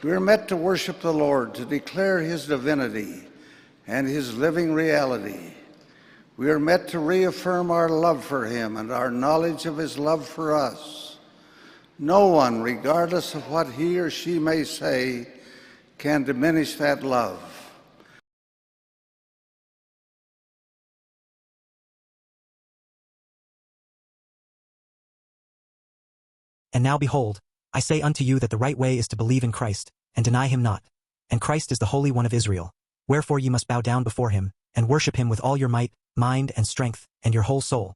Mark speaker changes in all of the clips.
Speaker 1: We are met to worship the Lord, to declare his divinity and his living reality. We are met to reaffirm our love for him and our knowledge of his love for us. No one, regardless of what he or she may say, can diminish that love.
Speaker 2: And now behold, I say unto you that the right way is to believe in Christ, and deny him not. And Christ is the Holy One of Israel. Wherefore ye must bow down before him, and worship him with all your might, mind, and strength, and your whole soul.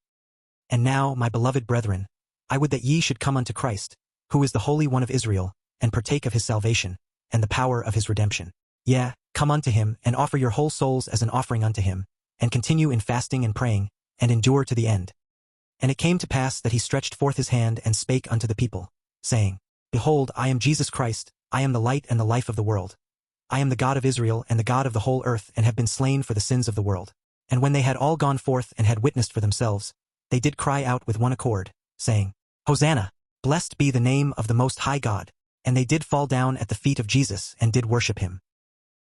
Speaker 2: And now, my beloved brethren, I would that ye should come unto Christ, who is the Holy One of Israel, and partake of his salvation, and the power of his redemption. Yea, come unto him, and offer your whole souls as an offering unto him, and continue in fasting and praying, and endure to the end. And it came to pass that he stretched forth his hand and spake unto the people, saying, Behold, I am Jesus Christ, I am the light and the life of the world. I am the God of Israel and the God of the whole earth, and have been slain for the sins of the world. And when they had all gone forth and had witnessed for themselves, they did cry out with one accord, saying, Hosanna! Blessed be the name of the Most High God. And they did fall down at the feet of Jesus, and did worship him.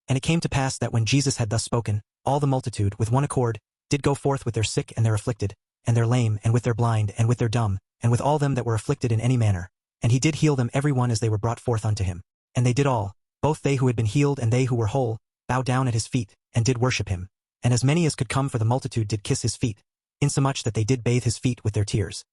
Speaker 2: And it came to pass that when Jesus had thus spoken, all the multitude, with one accord, did go forth with their sick and their afflicted, and their lame, and with their blind, and with their dumb, and with all them that were afflicted in any manner. And he did heal them every one as they were brought forth unto him. And they did all, both they who had been healed and they who were whole, bow down at his feet, and did worship him. And as many as could come for the multitude did kiss his feet, insomuch that they did bathe his feet with their tears.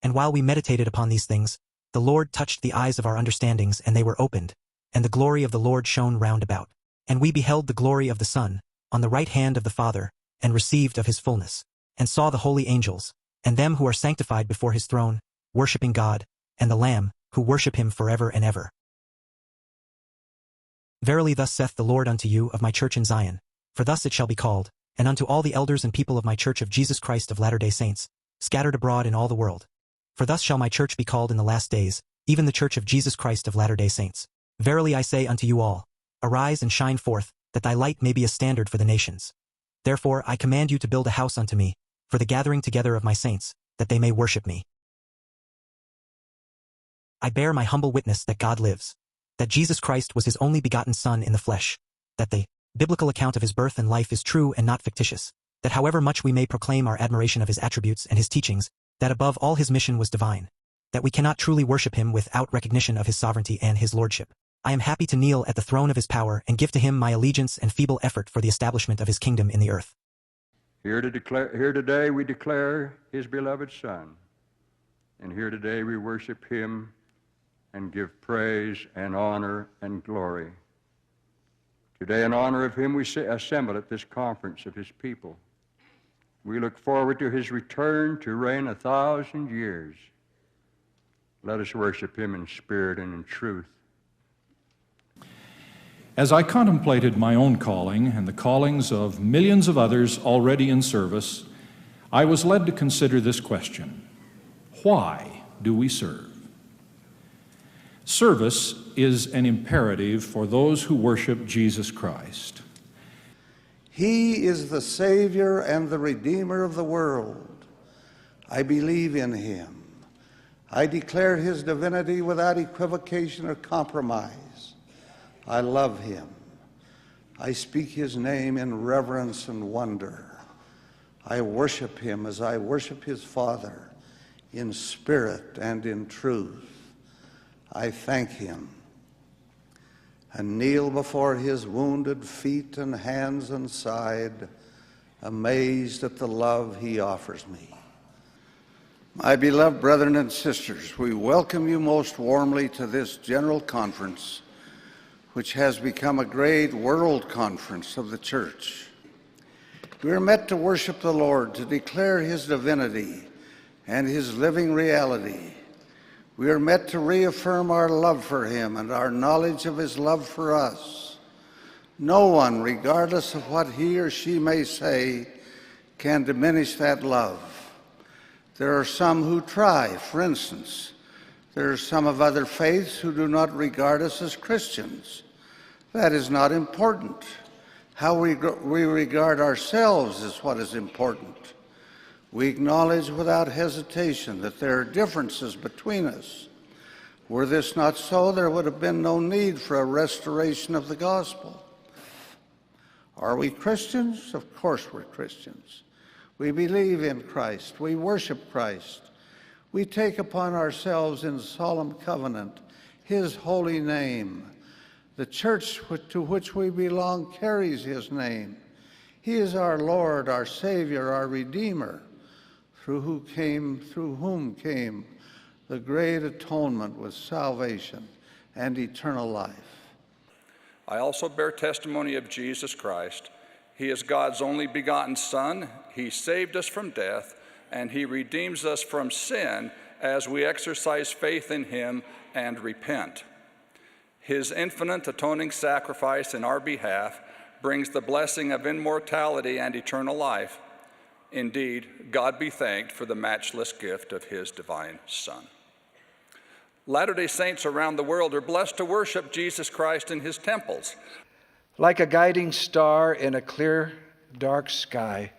Speaker 2: And while we meditated upon these things, the Lord touched the eyes of our understandings, and they were opened, and the glory of the Lord shone round about. And we beheld the glory of the Son, on the right hand of the Father, and received of his fullness, and saw the holy angels, and them who are sanctified before his throne, worshipping God, and the Lamb, who worship him forever and ever. Verily thus saith the Lord unto you of my church in Zion, for thus it shall be called, and unto all the elders and people of my church of Jesus Christ of Latter-day Saints, scattered abroad in all the world. For thus shall my church be called in the last days, even the church of Jesus Christ of Latter-day Saints. Verily I say unto you all, arise and shine forth, that thy light may be a standard for the nations. Therefore I command you to build a house unto me, for the gathering together of my saints, that they may worship me. I bear my humble witness that God lives, that Jesus Christ was his only begotten Son in the flesh, that the biblical account of his birth and life is true and not fictitious, that however much we may proclaim our admiration of his attributes and his teachings, that above all his mission was divine, that we cannot truly worship him without recognition of his sovereignty and his lordship. I am happy to kneel at the throne of his power and give to him my allegiance and feeble effort for the establishment of his kingdom in the earth.
Speaker 3: Here today we declare his beloved Son, and here today we worship him and give praise and honor and glory. Today, in honor of him, we assemble at this conference of his people. We look forward to his return to reign 1,000 years. Let us worship him in spirit and in truth.
Speaker 4: As I contemplated my own calling and the callings of millions of others already in service, I was led to consider this question: why do we serve? Service is an imperative for those who worship Jesus Christ.
Speaker 1: He is the Savior and the Redeemer of the world. I believe in him. I declare his divinity without equivocation or compromise. I love him. I speak his name in reverence and wonder. I worship him as I worship his Father, in spirit and in truth. I thank him and kneel before his wounded feet and hands and side, amazed at the love he offers me. My beloved brethren and sisters, we welcome you most warmly to this general conference, which has become a great world conference of the church. We are met to worship the Lord, to declare his divinity and his living reality. We are met to reaffirm our love for him and our knowledge of his love for us. No one, regardless of what he or she may say, can diminish that love. There are some who try. For instance, there are some of other faiths who do not regard us as Christians. That is not important. How we regard ourselves is what is important. We acknowledge without hesitation that there are differences between us. Were this not so, there would have been no need for a restoration of the gospel. Are we Christians? Of course we're Christians. We believe in Christ. We worship Christ. We take upon ourselves in solemn covenant his holy name. The church to which we belong carries his name. He is our Lord, our Savior, our Redeemer, through whom came the great atonement with salvation and eternal life.
Speaker 5: I also bear testimony of Jesus Christ. He is God's only begotten Son. He saved us from death, and he redeems us from sin as we exercise faith in him and repent. His infinite atoning sacrifice in our behalf brings the blessing of immortality and eternal life. Indeed, God be thanked for the matchless gift of his divine Son. Latter-day Saints around the world are blessed to worship Jesus Christ in his temples.
Speaker 6: Like a guiding star in a clear, dark sky,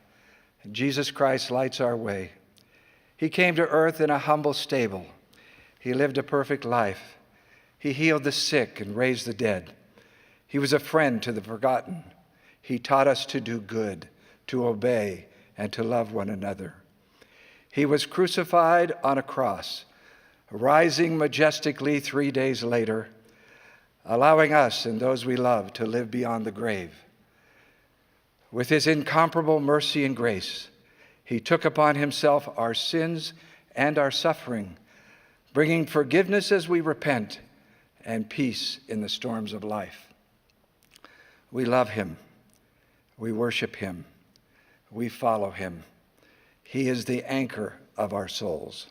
Speaker 6: Jesus Christ lights our way. He came to earth in a humble stable. He lived a perfect life. He healed the sick and raised the dead. He was a friend to the forgotten. He taught us to do good, to obey, and to love one another. He was crucified on a cross, rising majestically 3 days later, allowing us and those we love to live beyond the grave. With his incomparable mercy and grace, he took upon himself our sins and our suffering, bringing forgiveness as we repent and peace in the storms of life. We love him. We worship him. We follow him. He is the anchor of our souls.